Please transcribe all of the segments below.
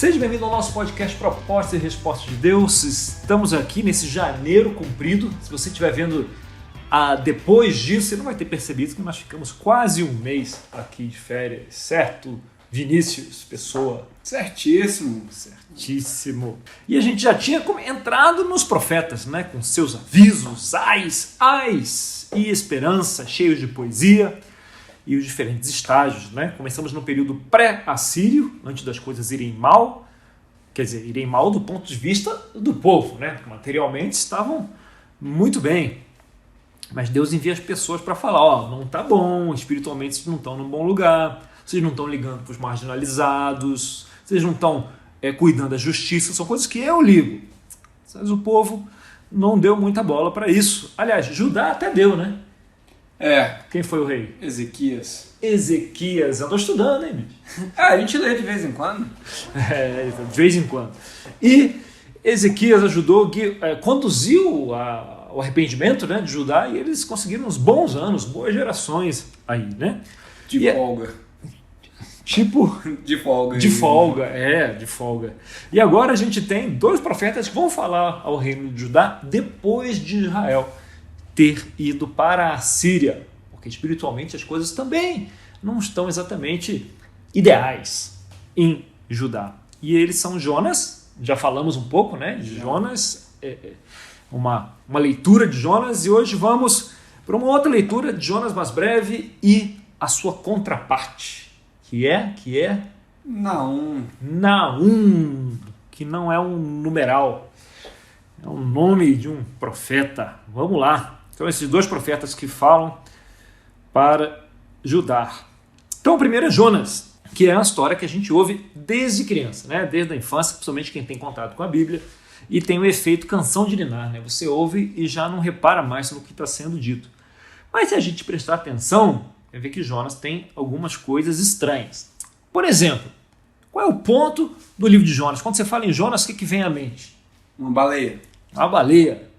Seja bem-vindo ao nosso podcast Propostas e Respostas de Deus. Estamos aqui nesse janeiro comprido. Se você estiver vendo depois disso, você não vai ter percebido que nós ficamos quase um mês aqui de férias, certo, Vinícius Pessoa? Certíssimo. Certíssimo. E a gente já tinha entrado nos profetas, né, com seus avisos, ais e esperança, cheios de poesia e os diferentes estágios, né? Começamos no período pré-assírio, antes das coisas irem mal, quer dizer, irem mal do ponto de vista do povo, né? Materialmente estavam muito bem, mas Deus envia as pessoas para falar, não está bom, espiritualmente vocês não estão num bom lugar, vocês não estão ligando para os marginalizados, vocês não estão cuidando da justiça, são coisas que eu ligo. Mas o povo não deu muita bola para isso. Aliás, Judá até deu, né? Quem foi o rei? Ezequias. Ezequias. Eu estou estudando, hein, bicho? A gente lê de vez em quando. De vez em quando. E Ezequias ajudou, conduziu o arrependimento, né, de Judá, e eles conseguiram uns bons anos, boas gerações aí, né? De folga. Tipo... De folga. De folga. E agora a gente tem dois profetas que vão falar ao reino de Judá depois de Israel ter ido para a Síria, porque espiritualmente as coisas também não estão exatamente ideais em Judá. E eles são Jonas, já falamos um pouco, né, de Jonas, uma leitura de Jonas, e hoje vamos para uma outra leitura de Jonas mais breve e a sua contraparte, que é Naum, que não é um numeral, é o nome de um profeta. Vamos lá. Então, esses dois profetas que falam para Judá. Então, o primeiro é Jonas, que é uma história que a gente ouve desde criança, né? Desde a infância, principalmente quem tem contato com a Bíblia, e tem o efeito canção de ninar, né? Você ouve e já não repara mais no que está sendo dito. Mas se a gente prestar atenção, vai ver que Jonas tem algumas coisas estranhas. Por exemplo, qual é o ponto do livro de Jonas? Quando você fala em Jonas, o que vem à mente? Uma baleia. Uma baleia.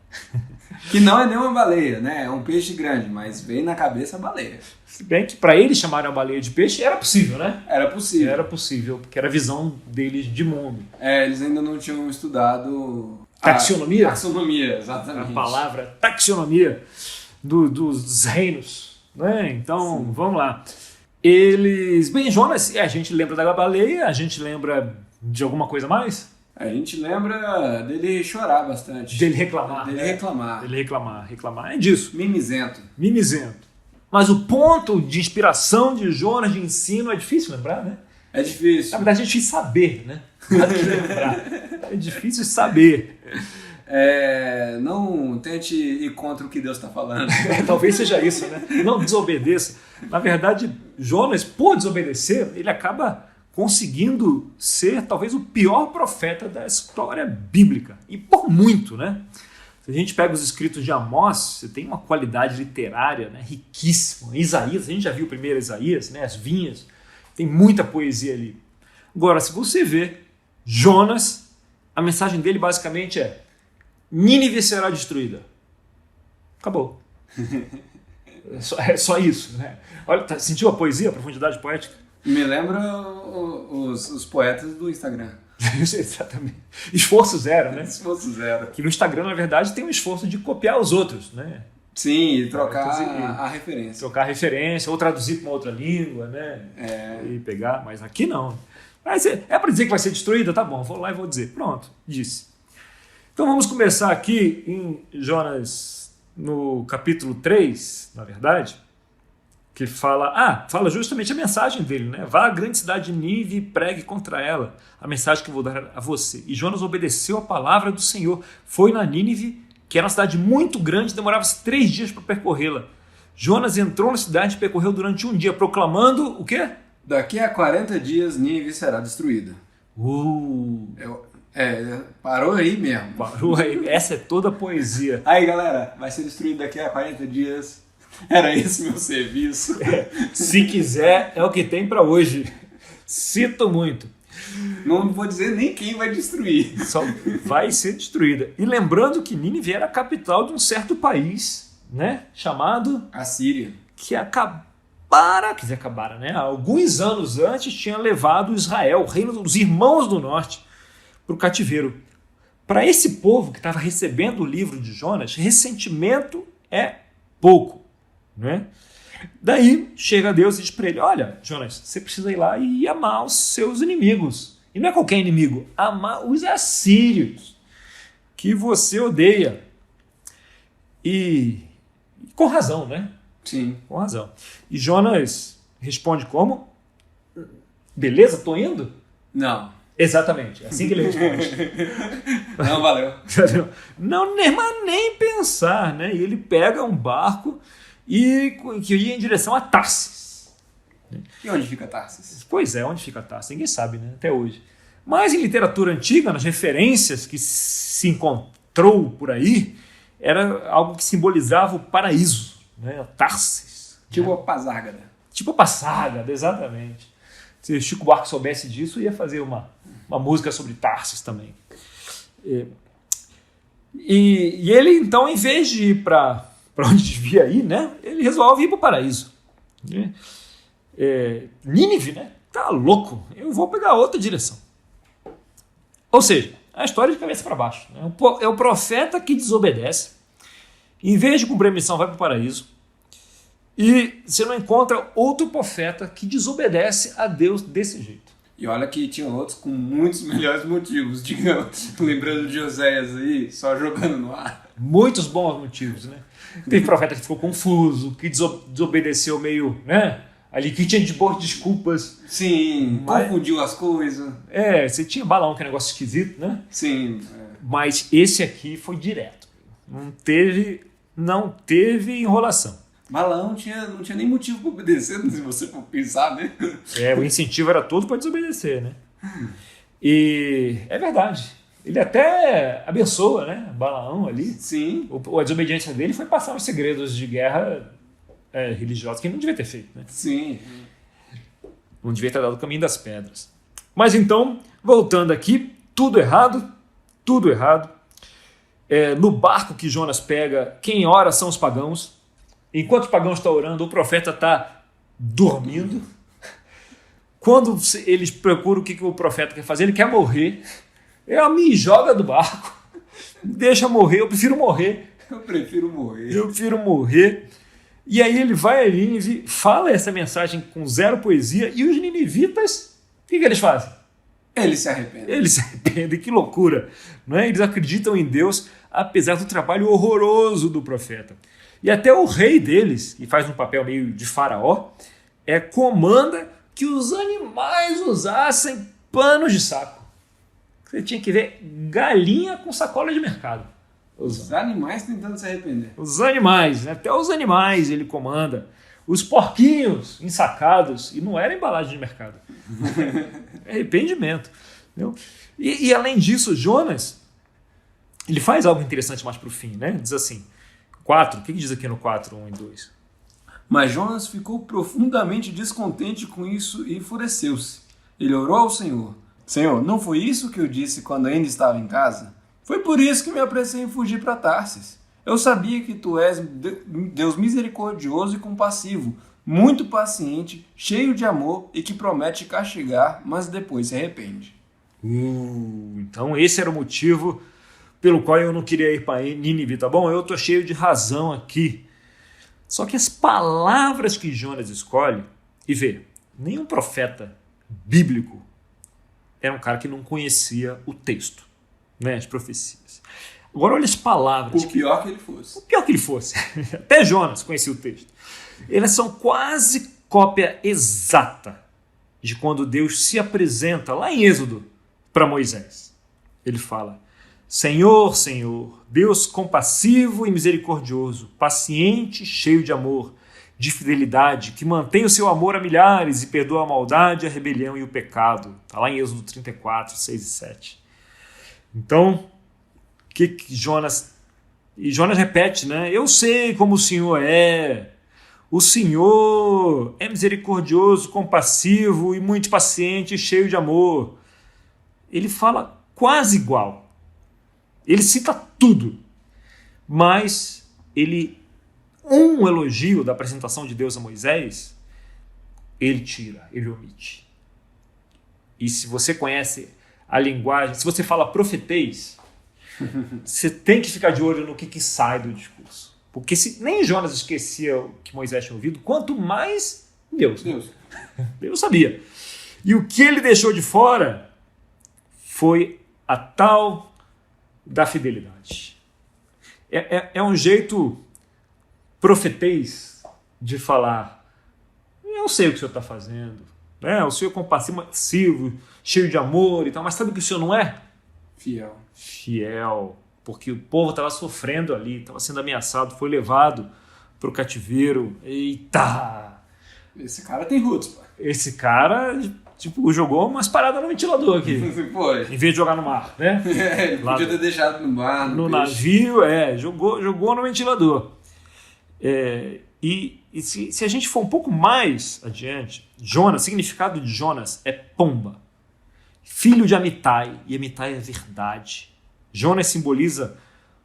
Que não é nem uma baleia, né? É um peixe grande, mas veio na cabeça a baleia. Se bem que para eles chamarem a baleia de peixe era possível, né? Era possível. Era possível, porque era a visão deles de mundo. Eles ainda não tinham estudado... Taxonomia? Taxonomia, exatamente. A palavra taxonomia dos reinos, né? Então, sim, vamos lá. Jonas, a gente lembra da baleia, a gente lembra de alguma coisa mais? A gente lembra dele chorar bastante. Dele reclamar. Reclamar é disso. Mimizento. Mas o ponto de inspiração de Jonas, de ensino, é difícil lembrar, né? É difícil. Na verdade, é difícil saber, né? Não é de lembrar. É difícil saber. Não tente ir contra o que Deus está falando. Talvez seja isso, né? Não desobedeça. Na verdade, Jonas, por desobedecer, ele acaba conseguindo ser talvez o pior profeta da história bíblica. E por muito, né? Se a gente pega os escritos de Amós, você tem uma qualidade literária, né, riquíssima. Isaías, a gente já viu o primeiro Isaías, né, as vinhas, tem muita poesia ali. Agora, se você vê Jonas, a mensagem dele basicamente é: Nínive será destruída. Acabou. É só isso, né? Olha, sentiu a poesia, a profundidade poética? Me lembra os poetas do Instagram. Exatamente. Esforço zero, né? Esforço zero. Que no Instagram, na verdade, tem um esforço de copiar os outros, né? Sim, e trocar a referência. Trocar a referência, ou traduzir para uma outra língua, né? E pegar, mas aqui não. Mas é para dizer que vai ser destruída? Tá bom, vou lá e vou dizer. Pronto, disse. Então vamos começar aqui em Jonas, no capítulo 3, na verdade, que fala justamente a mensagem dele, né? Vá à grande cidade de Nínive e pregue contra ela a mensagem que eu vou dar a você. E Jonas obedeceu a palavra do Senhor. Foi na Nínive, que era uma cidade muito grande, demorava-se 3 dias para percorrê-la. Jonas entrou na cidade e percorreu durante um dia, proclamando o quê? Daqui a 40 dias Nínive será destruída. Parou aí mesmo. Parou aí. Essa é toda a poesia. Aí, galera, vai ser destruído daqui a 40 dias. Era esse meu serviço. Se quiser, é o que tem para hoje. Cito muito. Não vou dizer nem quem vai destruir. Só vai ser destruída. E lembrando que Nínive era a capital de um certo país, né? Chamado... Assíria. Que acabava né? Alguns anos antes tinha levado Israel, o reino dos irmãos do norte, para o cativeiro. Para esse povo que estava recebendo o livro de Jonas, ressentimento é pouco, né? Daí chega Deus e diz para ele: olha, Jonas, você precisa ir lá e amar os seus inimigos. E não é qualquer inimigo, amar os assírios, que você odeia. E com razão, né? Sim. Com razão. E Jonas responde como? Beleza, tô indo? Não. Exatamente, é assim que ele responde. Não, valeu. Não, mas nem pensar, né? E ele pega um barco que ia em direção a Tarsis. E onde fica Tarsis? Pois é, onde fica Tarsis? Ninguém sabe, né? Até hoje. Mas em literatura antiga, nas referências que se encontrou por aí, era algo que simbolizava o paraíso, né? Tarsis. Tipo a Pasárgada. Tipo a Pasárgada, exatamente. Se Chico Buarque soubesse disso, ia fazer uma música sobre Tarsis também. E ele, então, em vez de ir para onde devia ir, né, ele resolve ir para o paraíso. Nínive, né? Tá louco, eu vou pegar outra direção. Ou seja, a história de cabeça para baixo. Né? É o profeta que desobedece, em vez de cumprir a missão, vai para o paraíso. E você não encontra outro profeta que desobedece a Deus desse jeito. E olha que tinha outros com muitos melhores motivos, digamos. Lembrando de Oséias aí, só jogando no ar. Muitos bons motivos, né? Teve profeta que ficou confuso, que desobedeceu meio, né? Ali que tinha de boas desculpas. Sim, confundiu as coisas. Você tinha Balaão, que é um negócio esquisito, né? Sim. Mas esse aqui foi direto. Não teve enrolação. Balaão não tinha nem motivo para obedecer, se você for pensar, né? O incentivo era todo para desobedecer, né? E é verdade. Ele até abençoa, né? Balaão ali. Sim. A desobediência dele foi passar os segredos de guerra religiosa que ele não devia ter feito, né? Sim. Não devia ter dado o caminho das pedras. Mas então, voltando aqui, tudo errado. No barco que Jonas pega, quem ora são os pagãos. Enquanto os pagãos estão orando, o profeta está dormindo. Quando eles procuram o que o profeta quer fazer, ele quer morrer. Ele me joga do barco. Deixa morrer, eu prefiro morrer. Eu prefiro morrer. E aí ele vai a Nínive, fala essa mensagem com zero poesia, e os ninivitas, o que eles fazem? Eles se arrependem, que loucura. Não é? Eles acreditam em Deus, apesar do trabalho horroroso do profeta. E até o rei deles, que faz um papel meio de faraó, comanda que os animais usassem panos de saco. Você tinha que ver galinha com sacola de mercado. Os animais tentando se arrepender. Os animais, né? Até os animais ele comanda. Os porquinhos ensacados, e não era embalagem de mercado. Arrependimento. Entendeu? E além disso, Jonas, ele faz algo interessante mais para o fim, né? Diz assim, 4, o que diz aqui no 4, 1 e 2? Mas Jonas ficou profundamente descontente com isso e enfureceu-se. Ele orou ao Senhor. Senhor, não foi isso que eu disse quando ainda estava em casa? Foi por isso que me apressei em fugir para Tarsis. Eu sabia que tu és Deus misericordioso e compassivo, muito paciente, cheio de amor e que promete castigar, mas depois se arrepende. Então esse era o motivo pelo qual eu não queria ir para Nínive, tá bom? Eu estou cheio de razão aqui. Só que as palavras que Jonas escolhe, e vê, nenhum profeta bíblico era um cara que não conhecia o texto, né, as profecias. Agora olha as palavras. O pior que ele fosse. Até Jonas conhecia o texto. Elas são quase cópia exata de quando Deus se apresenta lá em Êxodo para Moisés. Ele fala: Senhor, Senhor, Deus compassivo e misericordioso, paciente, cheio de amor, de fidelidade, que mantém o seu amor a milhares e perdoa a maldade, a rebelião e o pecado. Está lá em Êxodo 34, 6 e 7. Então, que Jonas... E Jonas repete, né? Eu sei como o Senhor é. O Senhor é misericordioso, compassivo e muito paciente, cheio de amor. Ele fala quase igual. Ele cita tudo. Mas um elogio da apresentação de Deus a Moisés ele tira, ele omite. E se você conhece a linguagem, se você fala profetês, você tem que ficar de olho no que sai do discurso. Porque se nem Jonas esquecia o que Moisés tinha ouvido, quanto mais Deus. Deus sabia. E o que ele deixou de fora foi a tal da fidelidade. É um jeito profetês de falar: eu sei o que o senhor está fazendo, né? O senhor é compassivo, cheio de amor e tal, mas sabe o que o senhor não é? Fiel, porque o povo estava sofrendo ali, estava sendo ameaçado, foi levado para o cativeiro. Eita! Esse cara tem roots, pô. Esse cara, tipo, jogou umas paradas no ventilador aqui. Foi. Em vez de jogar no mar, né? Ele podia ter deixado no mar, no peixe. navio, jogou no ventilador. E se a gente for um pouco mais adiante, Jonas, o significado de Jonas é pomba, filho de Amitai, e Amitai é verdade. Jonas simboliza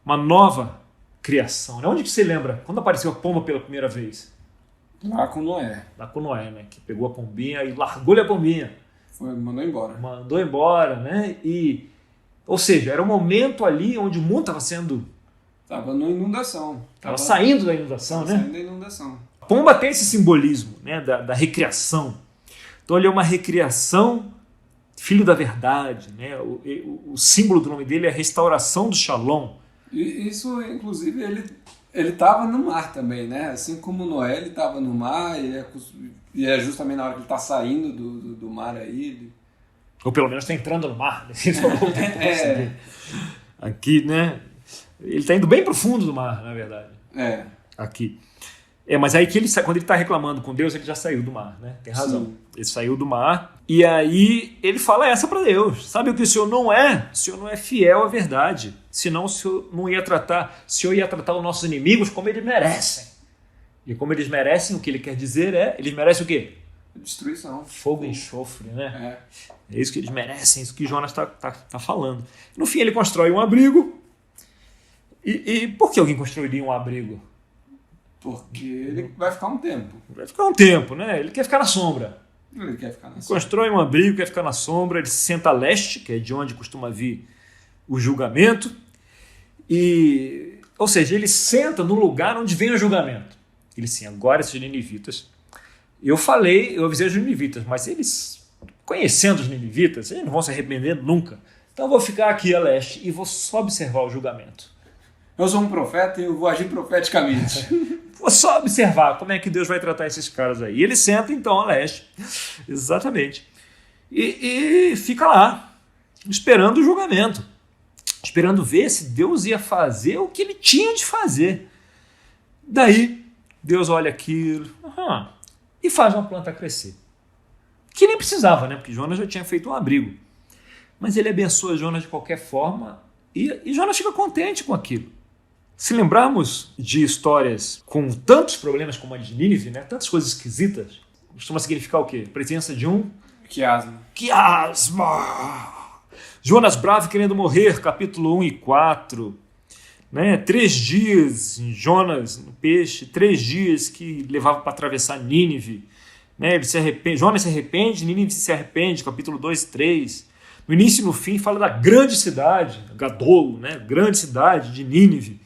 uma nova criação. Né? Onde que você lembra? Quando apareceu a pomba pela primeira vez? Lá com Noé. Lá com Noé, né? Que pegou a pombinha e largou-lhe a pombinha. Mandou embora. Mandou embora, né? Ou seja, era um momento ali onde o mundo estava sendo... Estava na inundação. Estava saindo da inundação, né? Saindo da inundação. A pomba tem esse simbolismo, né? Da recriação. Então ele é uma recriação, filho da verdade, né? O símbolo do nome dele é a restauração do Shalom. E isso, inclusive, ele estava no mar também, né? Assim como Noé, ele estava no mar, e é justamente na hora que ele está saindo do mar aí. Ou pelo menos está entrando no mar. Né? Aqui, né? Ele está indo bem para o fundo do mar, na verdade. Aqui. Mas aí quando ele está reclamando com Deus, ele já saiu do mar, né? Tem razão. Sim. Ele saiu do mar. E aí ele fala essa para Deus. Sabe o que o Senhor não é? O Senhor não é fiel à verdade. Senão o Senhor não ia tratar. O Senhor ia tratar os nossos inimigos como eles merecem. E como eles merecem, o que ele quer dizer eles merecem o quê? Destruição. Fogo e enxofre, né? É isso que eles merecem, isso que Jonas está falando. No fim, ele constrói um abrigo. E por que alguém construiria um abrigo? Porque ele vai ficar um tempo. Vai ficar um tempo, né? Ele quer ficar na sombra. Ele quer ficar na sombra. Constrói um abrigo, quer ficar na sombra. Ele se senta a leste, que é de onde costuma vir o julgamento. Ou seja, ele senta no lugar onde vem o julgamento. Ele sim, agora esses ninivitas. Eu avisei os ninivitas, mas eles, conhecendo os ninivitas, eles não vão se arrepender nunca. Então eu vou ficar aqui a leste e vou só observar o julgamento. Eu sou um profeta e eu vou agir profeticamente. Vou só observar como é que Deus vai tratar esses caras aí. E ele senta então a leste. Exatamente. E fica lá, esperando o julgamento. Esperando ver se Deus ia fazer o que ele tinha de fazer. Daí, Deus olha aquilo e faz uma planta crescer. Que nem precisava, né? Porque Jonas já tinha feito um abrigo. Mas ele abençoa Jonas de qualquer forma e Jonas fica contente com aquilo. Se lembrarmos de histórias com tantos problemas como a de Nínive, né? Tantas coisas esquisitas, costuma significar o quê? Presença de um... quiasma! Jonas bravo querendo morrer, capítulo 1 e 4. Né? 3 dias em Jonas no peixe, 3 dias que levava para atravessar Nínive. Né? Ele se arrepende, Jonas se arrepende, Nínive se arrepende, capítulo 2 e 3. No início e no fim fala da grande cidade, Gadol, né? Grande cidade de Nínive.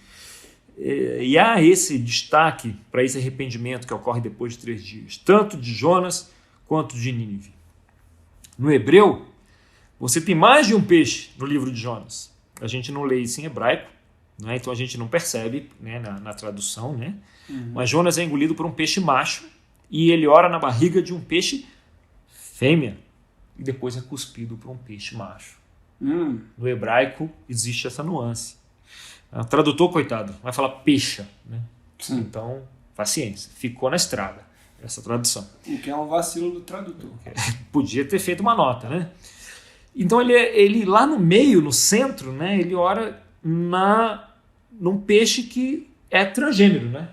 E há esse destaque para esse arrependimento que ocorre depois de 3 dias, tanto de Jonas quanto de Nínive. No hebreu, você tem mais de um peixe no livro de Jonas. A gente não lê isso em hebraico, né? Então a gente não percebe, né, na tradução. Né? Mas Jonas é engolido por um peixe macho e ele ora na barriga de um peixe fêmea e depois é cuspido por um peixe macho. No hebraico existe essa nuance. O tradutor, coitado, vai falar peixa. Né? Então, paciência. Ficou na estrada essa tradução. O que é um vacilo do tradutor. Podia ter feito uma nota, né? Então, ele lá no meio, no centro, né, ele ora num peixe que é transgênero, né?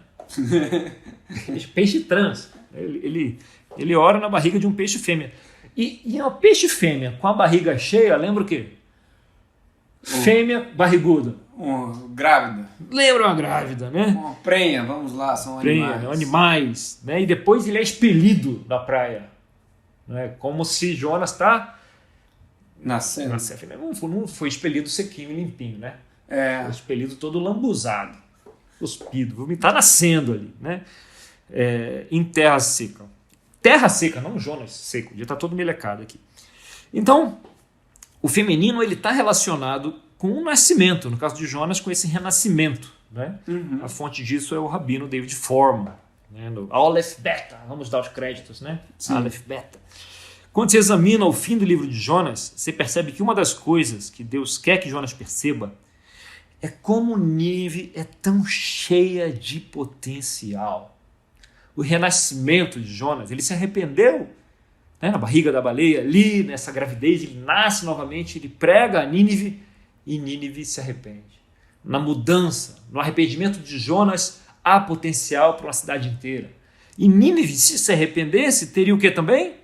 Peixe trans. Ele ora na barriga de um peixe fêmea. E um peixe fêmea com a barriga cheia, lembra o quê? Fêmea barriguda. grávida. Lembra uma grávida, né? Uma prenha, vamos lá, são Prenha, animais. né? Animais, né? E depois ele é expelido da praia. Né? Como se Jonas está Nascendo. Não foi expelido sequinho e limpinho, né? Foi expelido todo lambuzado, cuspido, está nascendo ali, né? Em terra seca. Terra seca, não Jonas seco, já está todo melecado aqui. Então, o feminino ele está relacionado com o nascimento, no caso de Jonas, com esse renascimento. Né? A fonte disso é o rabino David Foreman, né? No Aleph Beta, vamos dar os créditos, né? Aleph Beta. Quando você examina o fim do livro de Jonas, você percebe que uma das coisas que Deus quer que Jonas perceba é como Nínive é tão cheia de potencial. O renascimento de Jonas, ele se arrependeu, né, na barriga da baleia, ali nessa gravidez, ele nasce novamente, ele prega a Nínive e Nínive se arrepende. Na mudança, no arrependimento de Jonas, há potencial para uma cidade inteira. E Nínive, se arrependesse, teria o que também?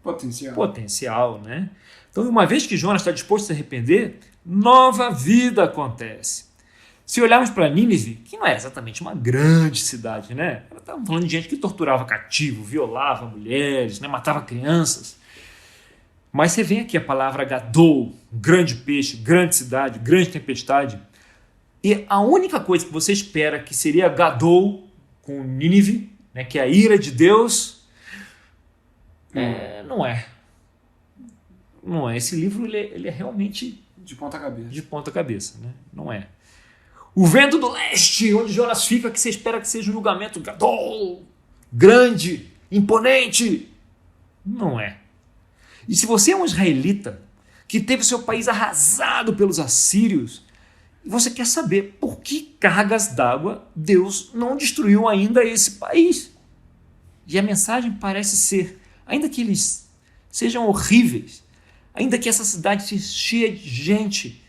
Potencial. Potencial, né? Então, uma vez que Jonas está disposto a se arrepender, nova vida acontece. Se olharmos para Nínive, que não é exatamente uma grande cidade, né? Ela estava falando de gente que torturava cativo, violava mulheres, né? Matava crianças. Mas você vê aqui a palavra Gadol, grande peixe, grande cidade, grande tempestade. E a única coisa que você espera que seria Gadol com Nínive, né? Que é a ira de Deus, não é. Não é. Esse livro ele é realmente de ponta cabeça. De ponta cabeça, né? Não é. O vento do leste, onde Jonas fica, que você espera que seja um julgamento Gadol, grande, imponente. Não é. E se você é um israelita que teve seu país arrasado pelos assírios, você quer saber por que cargas d'água Deus não destruiu ainda esse país. E a mensagem parece ser, ainda que eles sejam horríveis, ainda que essa cidade seja cheia de gente,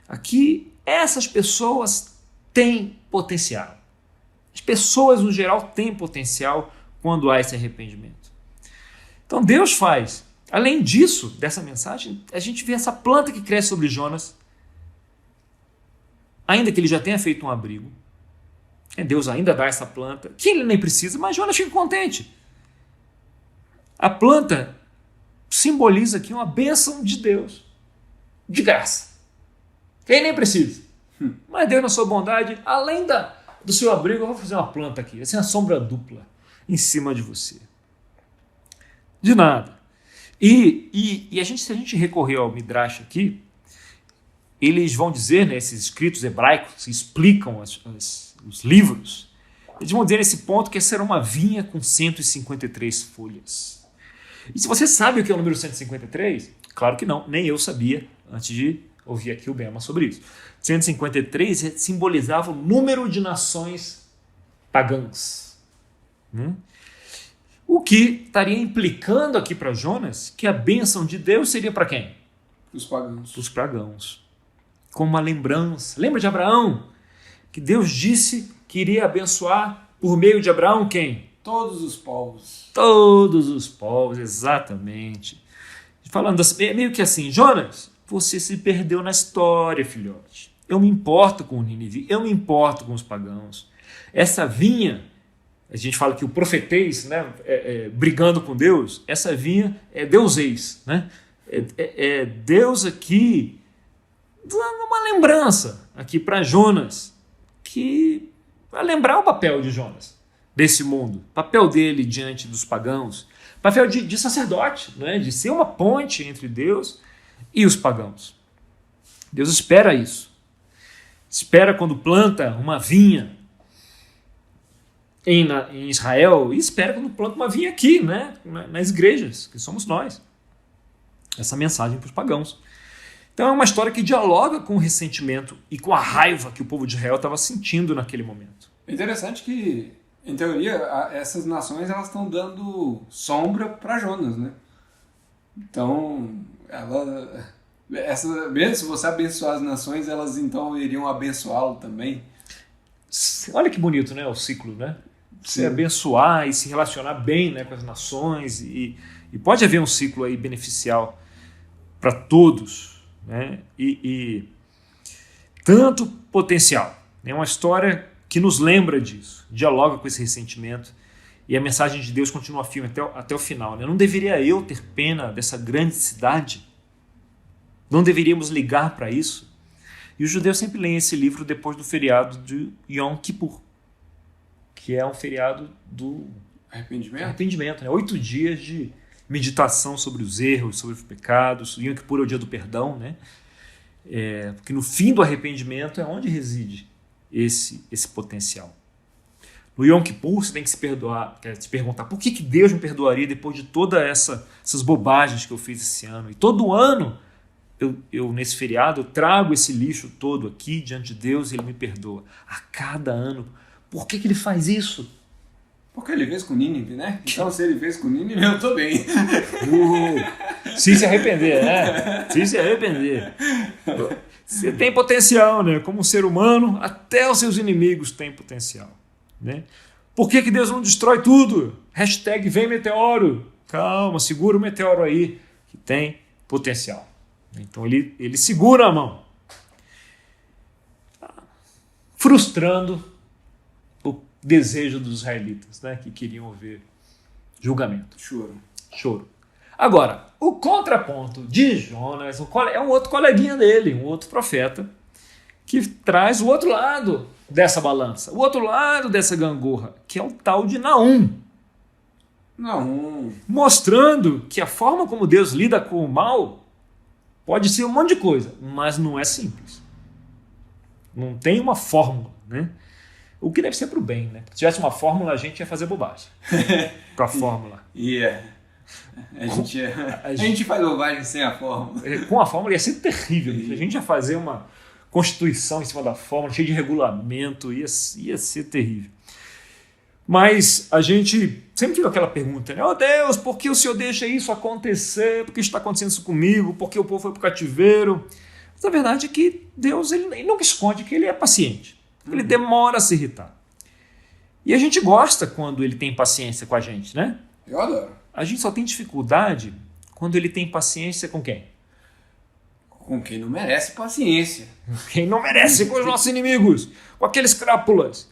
aqui essas pessoas têm potencial. As pessoas, no geral, têm potencial quando há esse arrependimento. Então Deus faz. Além disso, dessa mensagem, a gente vê essa planta que cresce sobre Jonas, ainda que ele já tenha feito um abrigo. Deus ainda dá essa planta, que ele nem precisa, mas Jonas fica contente. A planta simboliza aqui uma bênção de Deus, de graça. Quem nem precisa. Mas Deus, na sua bondade, além do seu abrigo, eu vou fazer uma planta aqui, vai ser uma sombra dupla em cima de você. De nada. E se a gente recorrer ao Midrash aqui, eles vão dizer, né, esses escritos hebraicos que explicam os livros, eles vão dizer nesse ponto que essa era uma vinha com 153 folhas. E se você sabe o que é o número 153, claro que não, nem eu sabia antes de ouvir aqui o Bema sobre isso. 153 simbolizava o número de nações pagãs. O que estaria implicando aqui para Jonas que a bênção de Deus seria para quem? Os pagãos. Para os pagãos. Como uma lembrança. Lembra de Abraão? Que Deus disse que iria abençoar por meio de Abraão quem? Todos os povos. Todos os povos, exatamente. Falando assim, meio que assim, Jonas, você se perdeu na história, filhote. Eu me importo com o Nínive, eu me importo com os pagãos. Essa vinha, a gente fala que o profetês, né, brigando com Deus, essa vinha é Deus-eis, né? É Deus aqui dando uma lembrança aqui para Jonas, que vai lembrar o papel de Jonas desse mundo, papel dele diante dos pagãos, papel de sacerdote, né? De ser uma ponte entre Deus e os pagãos. Deus espera isso. Espera quando planta uma vinha em Israel e espera quando planta uma vinha aqui, né? Nas igrejas, que somos nós. Essa mensagem para os pagãos. Então é uma história que dialoga com o ressentimento e com a raiva que o povo de Israel estava sentindo naquele momento. É interessante que, em teoria, essas nações elas estão dando sombra para Jonas, né? Então, mesmo se você abençoar as nações, elas então iriam abençoá-lo também. Olha que bonito, né, o ciclo, né? Você Sim. abençoar e se relacionar bem, né, com as nações e pode haver um ciclo aí beneficial para todos, né? tanto potencial. É uma história que nos lembra disso, dialoga com esse ressentimento, e a mensagem de Deus continua firme até o final. Né? Não deveria eu ter pena dessa grande cidade? Não deveríamos ligar para isso? E os judeus sempre leem esse livro depois do feriado de Yom Kippur, que é um feriado do arrependimento, né? 8 dias de meditação sobre os erros, sobre os pecados. Yom Kippur é o dia do perdão, né? Porque no fim do arrependimento é onde reside esse potencial. No Yom Kippur você tem que se perguntar por que Deus me perdoaria depois de todas essas bobagens que eu fiz esse ano. E todo ano, eu nesse feriado, eu trago esse lixo todo aqui diante de Deus e Ele me perdoa. A cada ano. Por que Ele faz isso? Porque Ele fez com Nínive, né? Então se Ele fez com Nínive, eu tô bem. Se arrepender, né? Se arrepender. Você tem potencial, né? Como um ser humano, até os seus inimigos têm potencial. Né? Por que Deus não destrói tudo? Hashtag vem meteoro. Calma, segura o meteoro aí, que tem potencial. Então ele segura a mão, frustrando o desejo dos israelitas, né, que queriam ver julgamento. Choro. Agora, o contraponto de Jonas é um outro coleguinha dele, um outro profeta, que traz o outro lado dessa balança, o outro lado dessa gangorra, que é o tal de Naum. Mostrando que a forma como Deus lida com o mal pode ser um monte de coisa, mas não é simples. Não tem uma fórmula, né? O que deve ser para o bem, né? Se tivesse uma fórmula, a gente ia fazer bobagem com a fórmula. A gente faz bobagem sem a fórmula. Com a fórmula ia ser terrível. A gente ia fazer uma constituição em cima da fórmula, cheia de regulamento, ia ser terrível. Mas a gente sempre fica aquela pergunta, né? Oh Deus, por que o Senhor deixa isso acontecer? Por que está acontecendo isso comigo? Por que o povo foi para o cativeiro? Mas a verdade é que Deus ele nunca esconde que Ele é paciente. Ele demora a se irritar. E a gente gosta quando Ele tem paciência com a gente, né? Eu adoro. A gente só tem dificuldade quando Ele tem paciência com quem? Com quem não merece paciência. Quem não merece, com os nossos inimigos, com aqueles crápulas,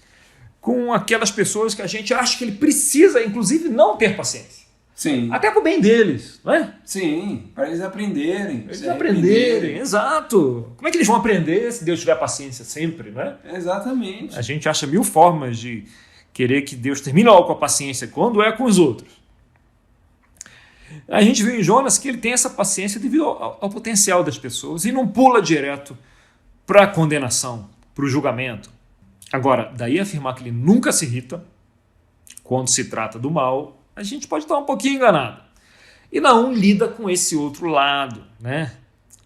com aquelas pessoas que a gente acha que Ele precisa, inclusive, não ter paciência. Sim. Até para o bem deles, não é? Sim, para eles aprenderem. Exato. Como é que eles vão aprender se Deus tiver paciência sempre, não é? Exatamente. A gente acha 1000 formas de querer que Deus termine logo com a paciência quando é com os outros. A gente viu em Jonas que ele tem essa paciência devido ao potencial das pessoas e não pula direto para a condenação, para o julgamento. Agora, daí afirmar que ele nunca se irrita quando se trata do mal, a gente pode estar um pouquinho enganado. E Naum lida com esse outro lado, né?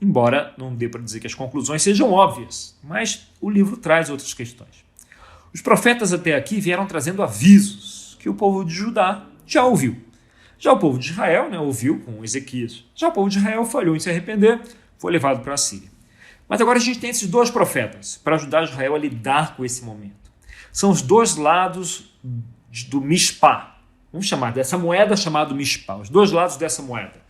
Embora não dê para dizer que as conclusões sejam óbvias, mas o livro traz outras questões. Os profetas até aqui vieram trazendo avisos que o povo de Judá já ouviu. Já o povo de Israel, né, ouviu com Ezequias. Já o povo de Israel falhou em se arrepender, foi levado para a Síria. Mas agora a gente tem esses 2 profetas para ajudar Israel a lidar com esse momento. São os 2 lados do Mishpá. Vamos chamar dessa moeda chamada Mishpá. Os 2 lados dessa moeda.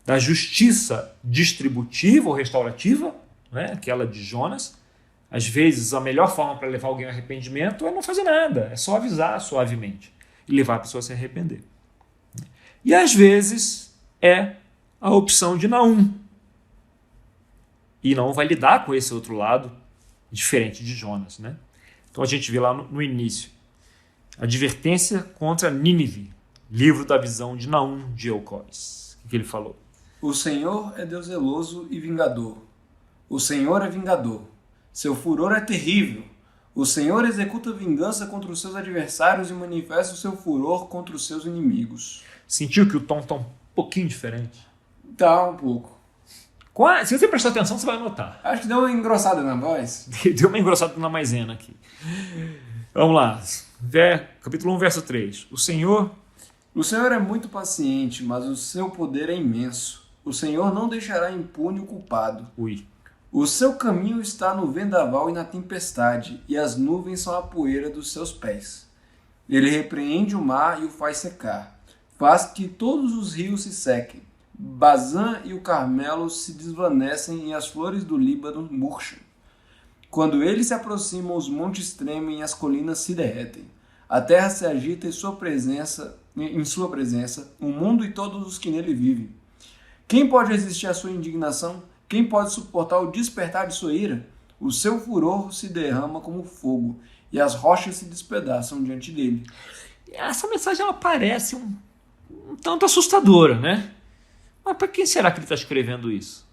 Da justiça distributiva ou restaurativa, né, aquela de Jonas. Às vezes a melhor forma para levar alguém ao arrependimento é não fazer nada. É só avisar suavemente e levar a pessoa a se arrepender. E às vezes é a opção de Naum. E Naum vai lidar com esse outro lado, diferente de Jonas, né? Então a gente vê lá no início. Advertência contra Nínive. Livro da visão de Naum de Elcós. O que ele falou? O Senhor é Deus zeloso e vingador. O Senhor é vingador. Seu furor é terrível. O Senhor executa vingança contra os seus adversários e manifesta o seu furor contra os seus inimigos. Sentiu que o tom está um pouquinho diferente? Tá, um pouco. Se você prestar atenção, você vai notar. Acho que deu uma engrossada na voz. Deu uma engrossada na maisena aqui. Vamos lá. Capítulo 1, verso 3. O Senhor é muito paciente, mas o seu poder é imenso. O Senhor não deixará impune o culpado. O seu caminho está no vendaval e na tempestade, e as nuvens são a poeira dos seus pés. Ele repreende o mar e o faz secar. Faz que todos os rios se sequem. Bazã e o Carmelo se desvanecem e as flores do Líbano murcham. Quando ele se aproxima, os montes tremem e as colinas se derretem. A terra se agita em sua presença, o mundo e todos os que nele vivem. Quem pode resistir à sua indignação? Quem pode suportar o despertar de sua ira? O seu furor se derrama como fogo, e as rochas se despedaçam diante dele. Essa mensagem ela parece um tanto assustadora, né? Mas para quem será que ele está escrevendo isso?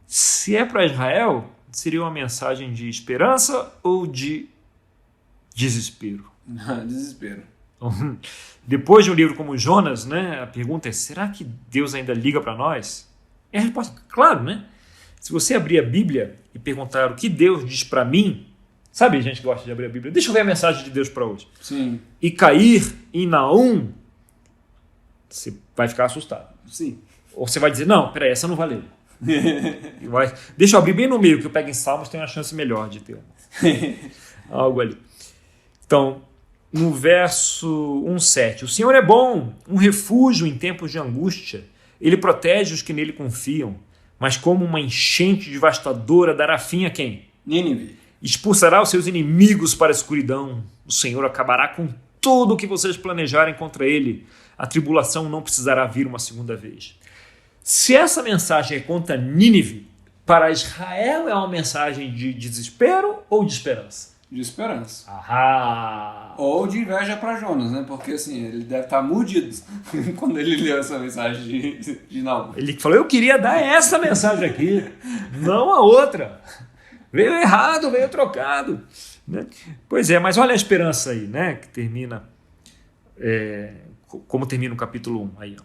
Se é para Israel, seria uma mensagem de esperança ou de desespero? Desespero. Depois de um livro como Jonas, né, a pergunta é, será que Deus ainda liga para nós? E a resposta, claro, né? Se você abrir a Bíblia e perguntar o que Deus diz para mim, sabe a gente que gosta de abrir a Bíblia? Deixa eu ver a mensagem de Deus para hoje. Sim. E cair em Naum, você vai ficar assustado. Sim. Ou você vai dizer, não, peraí, essa não valeu. Deixa eu abrir bem no meio, que eu pego em Salmos, tem uma chance melhor de ter algo ali. Então, no verso 1,7, o Senhor é bom, um refúgio em tempos de angústia. Ele protege os que nele confiam, mas como uma enchente devastadora dará fim a quem? Nínive. Expulsará os seus inimigos para a escuridão. O Senhor acabará com tudo o que vocês planejarem contra ele. A tribulação não precisará vir uma segunda vez. Se essa mensagem é contra Nínive, para Israel é uma mensagem de desespero ou de esperança? De esperança. Ahá! Ou de inveja para Jonas, né? Porque assim, ele deve estar mordido quando ele leu essa mensagem de Naum. Ele falou, eu queria dar essa mensagem aqui, não a outra. Veio errado, veio trocado. Né? Pois é, mas olha a esperança aí, né? Que termina, como termina o capítulo 1. Aí, ó.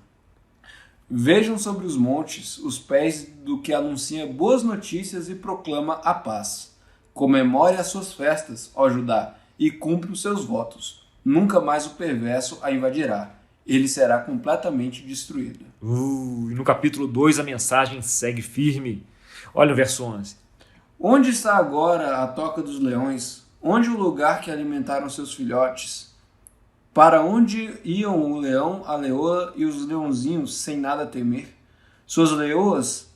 Vejam sobre os montes os pés do que anuncia boas notícias e proclama a paz. Comemore as suas festas, ó Judá, e cumpre os seus votos. Nunca mais o perverso a invadirá. Ele será completamente destruído. E no capítulo 2 a mensagem segue firme. Olha o verso 11. Onde está agora a toca dos leões? Onde o lugar que alimentaram seus filhotes? Para onde iam o leão, a leoa e os leãozinhos sem nada temer? Suas leoas...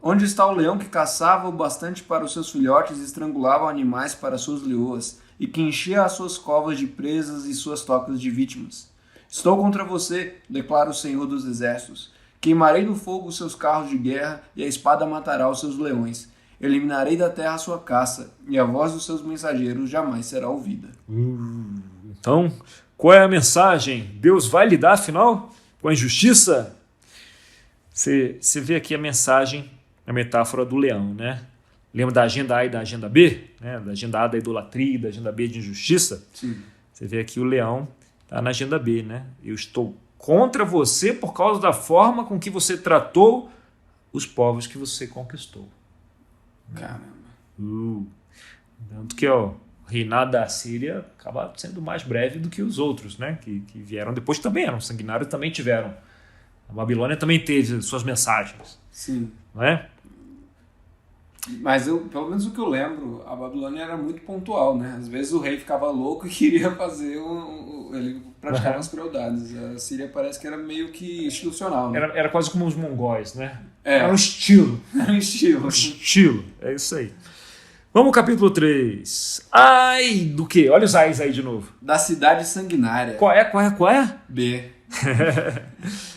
Onde está o leão que caçava o bastante para os seus filhotes e estrangulava animais para suas leoas, e que enchia as suas covas de presas e suas tocas de vítimas? Estou contra você, declara o Senhor dos Exércitos. Queimarei no fogo os seus carros de guerra, e a espada matará os seus leões. Eliminarei da terra a sua caça, e a voz dos seus mensageiros jamais será ouvida. Então, qual é a mensagem? Deus vai lidar, afinal, com a injustiça? Você vê aqui a mensagem, a metáfora do leão, né? Lembra da agenda A e da agenda B? Né? Da agenda A da idolatria e da agenda B de injustiça? Sim. Você vê aqui o leão está na agenda B, né? Eu estou contra você por causa da forma com que você tratou os povos que você conquistou. Caramba. Tanto que o reinado da Síria acaba sendo mais breve do que os outros, né? Que vieram depois, também eram sanguinários, também tiveram. A Babilônia também teve suas mensagens. Sim. Não é? Mas pelo menos o que eu lembro, a Babilônia era muito pontual, né? Às vezes o rei ficava louco e queria fazer ele praticar umas crueldades. A Síria parece que era meio que institucional, né? Era quase como os mongóis, né? É. Era um estilo. Era um estilo. Um estilo. É isso aí. Vamos ao capítulo 3. Ai, do quê? Olha os ais aí de novo. Da cidade sanguinária. Qual é? B.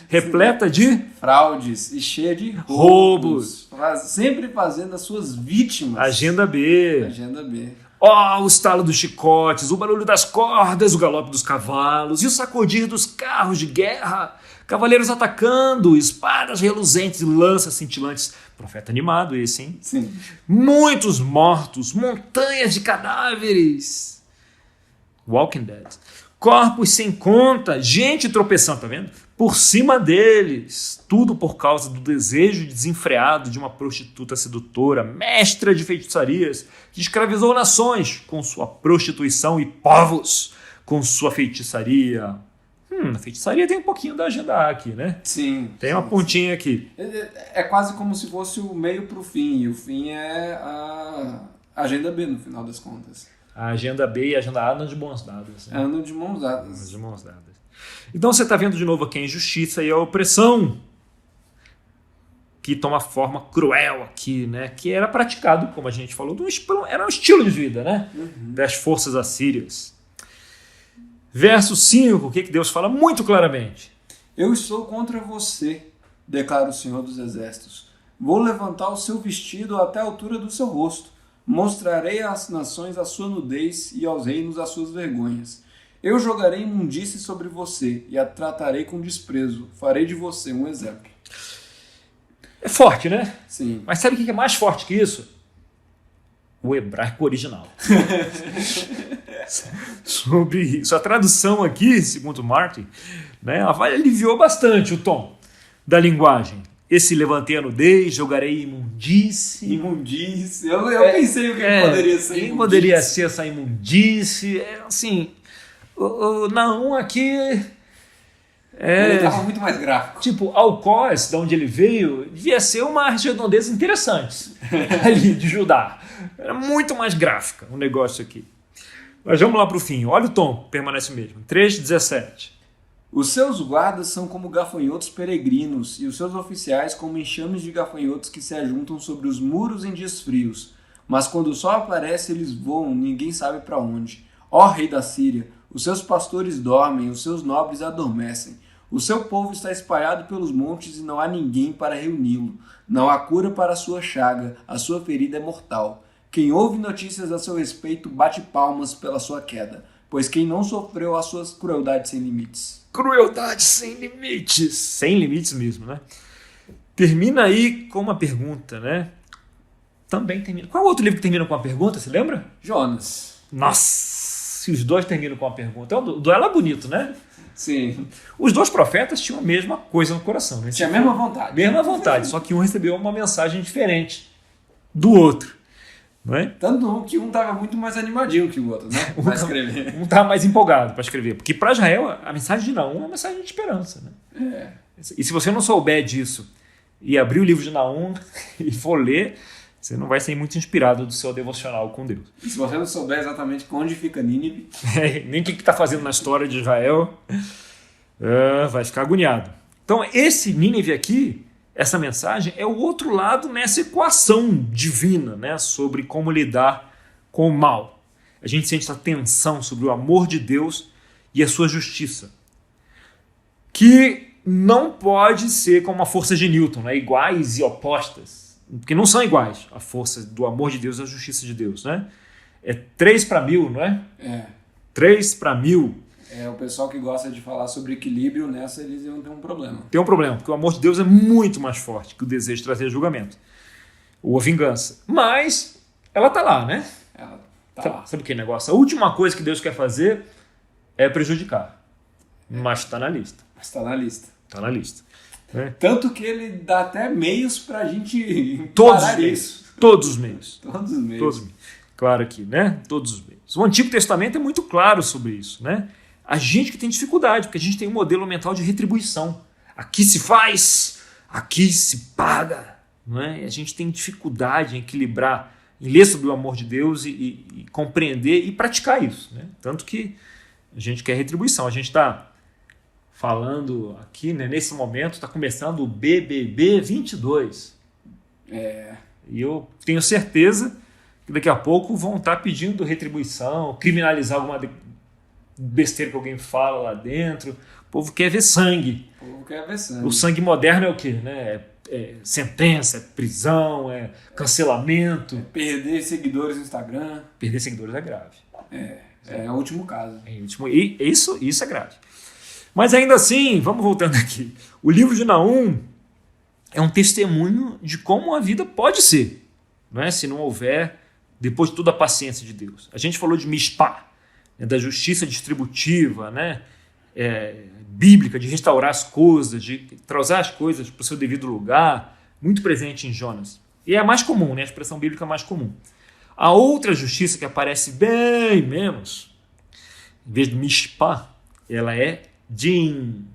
Repleta de fraudes e cheia de roubos. Sempre fazendo as suas vítimas. Agenda B. Agenda B. O estalo dos chicotes, o barulho das cordas, o galope dos cavalos e o sacudir dos carros de guerra. Cavaleiros atacando, espadas reluzentes e lanças cintilantes. Profeta animado esse, hein? Sim. Muitos mortos, montanhas de cadáveres. Walking Dead. Corpos sem conta, gente tropeçando, tá vendo? Por cima deles. Tudo por causa do desejo desenfreado de uma prostituta sedutora, mestra de feitiçarias, que escravizou nações com sua prostituição e povos com sua feitiçaria. A feitiçaria tem um pouquinho da agenda A aqui, né? Sim. Tem uma pontinha aqui. É quase como se fosse o meio para o fim. E o fim é a agenda B, no final das contas. A agenda B e a agenda A andam de mãos dadas. Né? Andam de mãos dadas. Andam de mãos dadas. Então você está vendo de novo aqui a injustiça e a opressão. que toma forma cruel aqui, né? Que era praticado, como a gente falou, era um estilo de vida, né? Das forças assírias. Verso 5, o que Deus fala muito claramente? Eu estou contra você, declara o Senhor dos Exércitos. Vou levantar o seu vestido até a altura do seu rosto. Mostrarei às nações a sua nudez e aos reinos as suas vergonhas. Eu jogarei imundície sobre você e a tratarei com desprezo. Farei de você um exemplo. É forte, né? Sim. Mas sabe o que é mais forte que isso? O hebraico original. Sobre isso. A tradução aqui, segundo Martin, né, aliviou bastante o tom da linguagem. Esse levantei a nudez, jogarei imundície. Imundície. Eu pensei o que poderia ser imundície. Poderia ser essa imundície. Assim, o Naum aqui... Ele estava muito mais gráfico. Tipo, Alcoz, de onde ele veio, devia ser uma redondeza interessante ali de Judá. Era muito mais gráfica o negócio aqui. Mas vamos lá para o fim. Olha o tom, permanece o mesmo. 3:17. Os seus guardas são como gafanhotos peregrinos, e os seus oficiais como enxames de gafanhotos que se ajuntam sobre os muros em dias frios. Mas quando o sol aparece, eles voam, ninguém sabe para onde. Ó rei da Síria, os seus pastores dormem, os seus nobres adormecem. O seu povo está espalhado pelos montes e não há ninguém para reuni-lo. Não há cura para a sua chaga, a sua ferida é mortal. Quem ouve notícias a seu respeito bate palmas pela sua queda, pois quem não sofreu as suas crueldades sem limites. Crueldade sem limites. Sem limites mesmo, né? Termina aí com uma pergunta, né? Também termina. Qual é o outro livro que termina com uma pergunta, você lembra? Jonas. Nossa, se os dois terminam com uma pergunta. O duelo é bonito, né? Sim. Os dois profetas tinham a mesma coisa no coração, né? Tinha a mesma vontade. Mesma vontade, só que um recebeu uma mensagem diferente do outro. Não é? Tanto que um estava muito mais animadinho que o outro, né? Para escrever. Um estava mais empolgado para escrever. Porque para Israel, a mensagem de Naum é uma mensagem de esperança. Né? E se você não souber disso e abrir o livro de Naum e for ler, você não vai ser muito inspirado do seu devocional com Deus. E se você não souber exatamente onde fica Nínive... nem o que está fazendo na história de Israel, vai ficar agoniado. Então, esse Nínive aqui, essa mensagem, é o outro lado nessa equação divina, né, sobre como lidar com o mal. A gente sente essa tensão sobre o amor de Deus e a sua justiça, que não pode ser como a força de Newton, né, iguais e opostas. Porque não são iguais a força do amor de Deus e a justiça de Deus, né? É 3 para 1000, não é? 3 para 1000. O pessoal que gosta de falar sobre equilíbrio, nessa eles iam ter um problema. Tem um problema, porque o amor de Deus é muito mais forte que o desejo de trazer julgamento. Ou a vingança. Mas ela tá lá, né? Ela tá lá. Sabe o que negócio? A última coisa que Deus quer fazer é prejudicar. Mas está na lista. Mas está na lista. Está na lista. Tanto que ele dá até meios para a gente parar isso. Todos os meios. Todos os meios. Claro que, né? Todos os meios. O Antigo Testamento é muito claro sobre isso, né? A gente que tem dificuldade, porque a gente tem um modelo mental de retribuição. Aqui se faz, aqui se paga. Não é? E a gente tem dificuldade em equilibrar, em ler sobre o amor de Deus e compreender e praticar isso. Né? Tanto que a gente quer retribuição. A gente está falando aqui, né, nesse momento, está começando o BBB 22. E eu tenho certeza que daqui a pouco vão estar pedindo retribuição, criminalizar alguma besteira que alguém fala lá dentro. O povo quer ver sangue. O sangue moderno é o quê? Né? É sentença, é prisão, é cancelamento. Perder seguidores no Instagram. Perder seguidores é grave. É o último caso. E isso é grave. Mas ainda assim, vamos voltando aqui. O livro de Naum é um testemunho de como a vida pode ser, não é? Se não houver, depois de toda a paciência de Deus. A gente falou de mishpah, né, da justiça distributiva, né, bíblica, de restaurar as coisas, de trazer as coisas para o seu devido lugar, muito presente em Jonas. E é a mais comum, né, a expressão bíblica mais comum. A outra justiça que aparece bem menos, em vez de mishpah, ela é Din,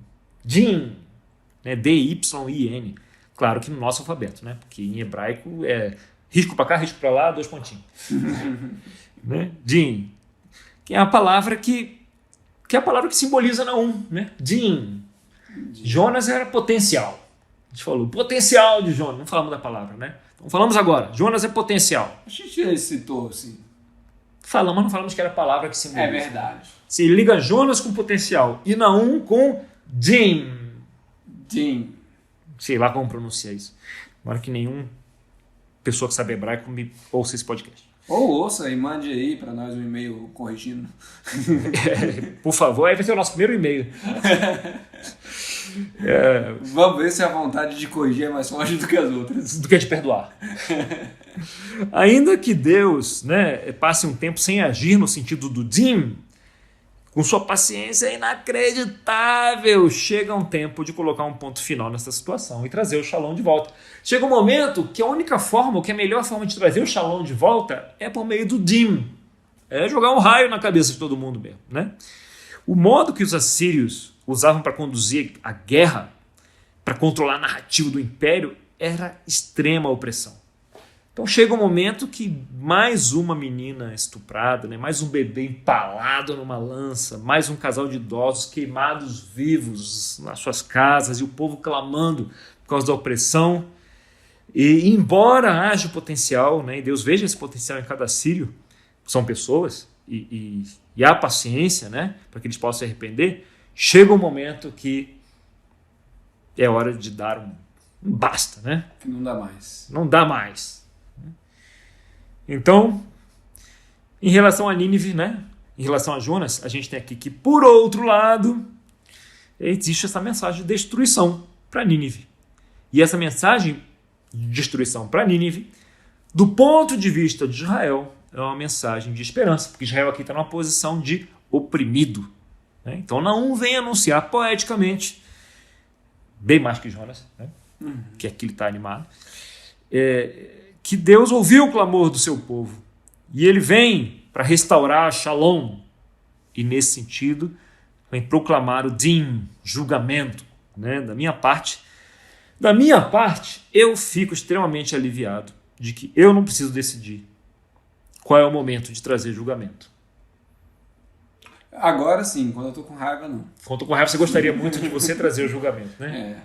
né? D-Y-I-N. Claro que no nosso alfabeto, né? Porque em hebraico é risco para cá, risco para lá, 2 pontinhos. Né? Din, que é a palavra que é a palavra que simboliza Naum, né? Din. Jonas era potencial, A gente falou potencial de Jonas, não falamos da palavra, né? Então falamos agora, Jonas é potencial. A gente citou, sim. Falamos, mas não falamos que era a palavra que simboliza. É verdade. Se liga Jonas com potencial e Naum com Dim. Dim. Sei lá como pronunciar isso. Agora que nenhuma pessoa que sabe hebraico me ouça esse podcast. Ou ouça e mande aí para nós um e-mail corrigindo. Por favor, aí vai ser o nosso primeiro e-mail. Vamos ver se a vontade de corrigir é mais forte do que as outras. Do que de perdoar. Ainda que Deus, né, passe um tempo sem agir no sentido do Dim, com sua paciência inacreditável, chega um tempo de colocar um ponto final nessa situação e trazer o Shalom de volta. Chega um momento que a única forma, que a melhor forma de trazer o Shalom de volta é por meio do Dim. É jogar um raio na cabeça de todo mundo mesmo, né? O modo que os assírios usavam para conduzir a guerra, para controlar a narrativa do império, era extrema opressão. Então chega um momento que mais uma menina estuprada, né, mais um bebê empalado numa lança, mais um casal de idosos queimados vivos nas suas casas e o povo clamando por causa da opressão. E embora haja o potencial, né, e Deus veja esse potencial em cada sírio, são pessoas, e há paciência, né, para que eles possam se arrepender, chega um momento que é hora de dar um basta. Né? Que não dá mais. Não dá mais. Então, em relação a Nínive, né? Em relação a Jonas, a gente tem aqui que, por outro lado, existe essa mensagem de destruição para Nínive. E essa mensagem de destruição para Nínive, do ponto de vista de Israel, é uma mensagem de esperança, porque Israel aqui está numa posição de oprimido. Né? Então, Naum vem anunciar poeticamente, bem mais que Jonas, né? Que aqui ele está animado, que Deus ouviu o clamor do seu povo e ele vem para restaurar Shalom e nesse sentido vem proclamar o Din, julgamento, né? Da minha parte eu fico extremamente aliviado de que eu não preciso decidir qual é o momento de trazer julgamento. Agora sim, quando eu tô com raiva não. Quando eu tô com raiva você gostaria muito de você trazer o julgamento, né?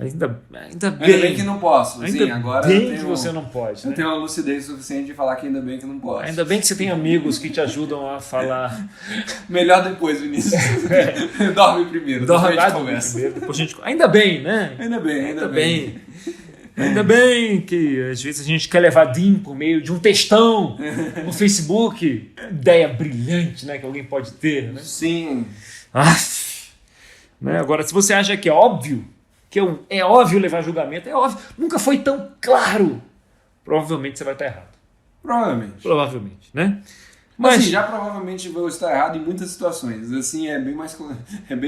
Ainda bem, bem que não posso. Ainda sim, agora bem que você não pode. Eu né? tenho uma lucidez suficiente de falar que ainda bem que não posso. Ainda bem que você tem amigos que te ajudam a falar. Melhor depois, Vinícius. Dorme primeiro. Depois a gente conversa. Ainda bem, né? Ainda bem. Ainda bem que às vezes a gente quer levar DIN por meio de um textão no Facebook. Ideia brilhante, né? Que alguém pode ter, né? Sim. Né? Agora, se você acha que é óbvio, é óbvio levar julgamento, é óbvio, nunca foi tão claro, provavelmente você vai estar errado. Provavelmente, né? Mas assim, já provavelmente vou estar errado em muitas situações. Assim, é bem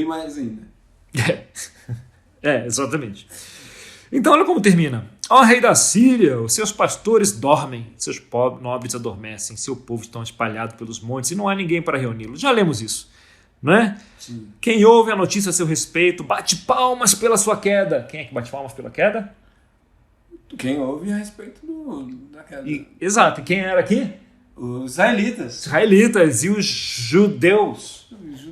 mais ainda. Exatamente. Então, olha como termina. Ó rei da Síria, os seus pastores dormem, seus nobres adormecem, seu povo está espalhado pelos montes e não há ninguém para reuni-los. Já lemos isso, não é? Sim. Quem ouve a notícia a seu respeito, bate palmas pela sua queda. Quem é que bate palmas pela queda? Quem ouve a respeito da queda. Exato. E quem era aqui? Os israelitas. Israelitas e os judeus.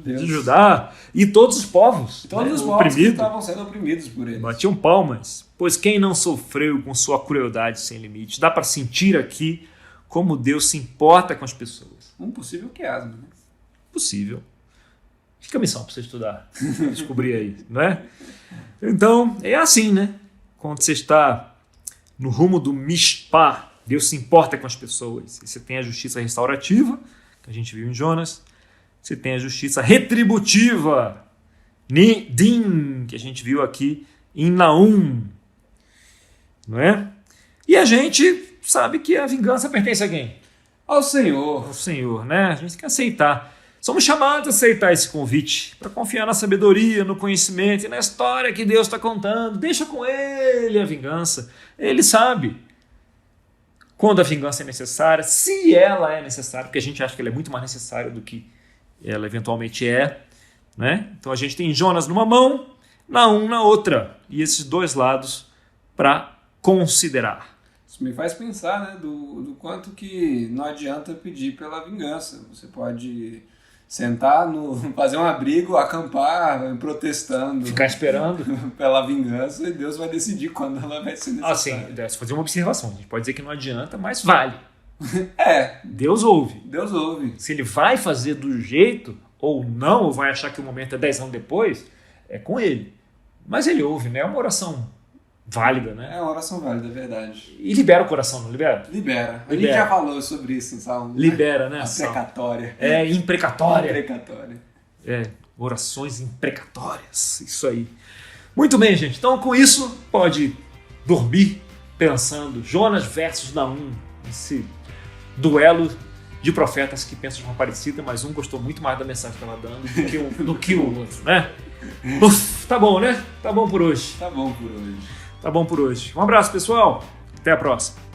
De Judá e todos os povos. Todos os povos que estavam sendo oprimidos por eles. Batiam palmas. Pois quem não sofreu com sua crueldade sem limite? Dá para sentir aqui como Deus se importa com as pessoas. Um possível quiasmo, né? Possível. Fica a missão para você estudar, descobrir aí, não é? Então, é assim, né? Quando você está no rumo do Mishpah, Deus se importa com as pessoas. E você tem a justiça restaurativa, que a gente viu em Jonas. Você tem a justiça retributiva, Din, que a gente viu aqui em Naum. Não é? E a gente sabe que a vingança pertence a quem? Ao Senhor. Ao Senhor, né? A gente tem que aceitar. Somos chamados a aceitar esse convite para confiar na sabedoria, no conhecimento e na história que Deus está contando. Deixa com Ele a vingança. Ele sabe quando a vingança é necessária, se ela é necessária, porque a gente acha que ela é muito mais necessária do que ela eventualmente é. Né? Então a gente tem Jonas numa mão, Naum na outra. E esses dois lados para considerar. Isso me faz pensar, né, do quanto que não adianta pedir pela vingança. Você pode sentar, fazer um abrigo, acampar, protestando. Ficar esperando. Pela vingança, e Deus vai decidir quando ela vai ser necessária. Assim, se fazer uma observação, a gente pode dizer que não adianta, mas vale. Deus ouve. Deus ouve. Se ele vai fazer do jeito ou não, ou vai achar que o momento é 10 anos depois, é com ele. Mas ele ouve, né? É uma oração válida, né? É uma oração válida, é verdade. E libera o coração, não libera? Libera. A gente já falou sobre isso em Salmo. Libera, né? Imprecatória. Imprecatória. Imprecatória. Orações imprecatórias. Isso aí. Muito bem, gente. Então, com isso, pode dormir pensando Jonas versus Naum, esse duelo de profetas que pensam de uma parecida, mas um gostou muito mais da mensagem que ela dando do que o outro, né? Tá bom, né? Tá bom por hoje. Tá bom por hoje. Tá bom por hoje. Um abraço, pessoal. Até a próxima.